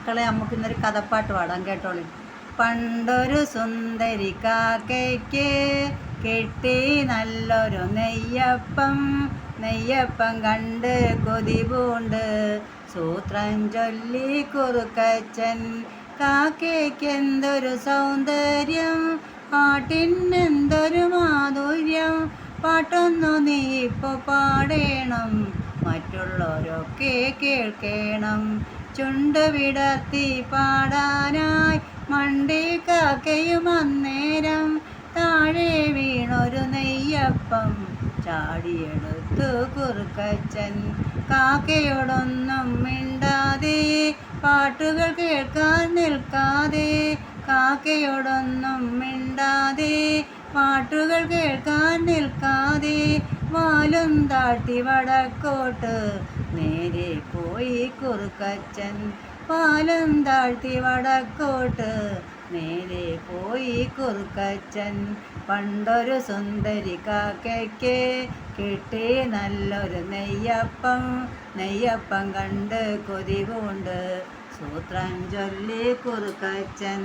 മക്കളെ, നമുക്ക് ഇന്നൊരു കഥപ്പാട്ട് പാടാം, കേട്ടോളി. പണ്ടൊരു സുന്ദരി കാക്കയ്ക്ക് കിട്ടി നല്ലൊരു നെയ്യപ്പം. നെയ്യപ്പം കണ്ട് കൊതി പൂണ്ട് സൂത്രം ചൊല്ലി കുറുക്കച്ചൻ. കാക്കയ്ക്കെന്തൊരു സൗന്ദര്യം, പാട്ടിനെന്തൊരു മാധുര്യം. പാട്ടൊന്നു നീ ഇപ്പോൾ പാടേണം, മറ്റുള്ളവരൊക്കെ കേൾക്കണം. ചുണ്ട് വിടർത്തി പാടാനായി മണ്ടി കാക്കയും അന്നേരം. താഴെ വീണൊരു നെയ്യപ്പം ചാടിയെടുത്തു കുറുക്കച്ചൻ. കാക്കയോടൊന്നും മിണ്ടാതെ, പാട്ടുകൾ കേൾക്കാൻ നിൽക്കാതെ. കാക്കയോടൊന്നും മിണ്ടാതെ, പാട്ടുകൾ കേൾക്കാൻ നിൽക്കാതെ. വാലും താഴ്ത്തി വടക്കോട്ട് നേരെ പോയി കുറുക്കച്ചൻ. വാലും താഴ്ത്തി വടക്കോട്ട് നേരെ പോയി കുറുക്കച്ചൻ. പണ്ടൊരു സുന്ദരി കാക്കയ്ക്ക് കിട്ടി നല്ലൊരു നെയ്യപ്പം. നെയ്യപ്പം കണ്ട് കൊതി പൂണ്ട് സൂത്രം ചൊല്ലി കുറുക്കച്ചൻ.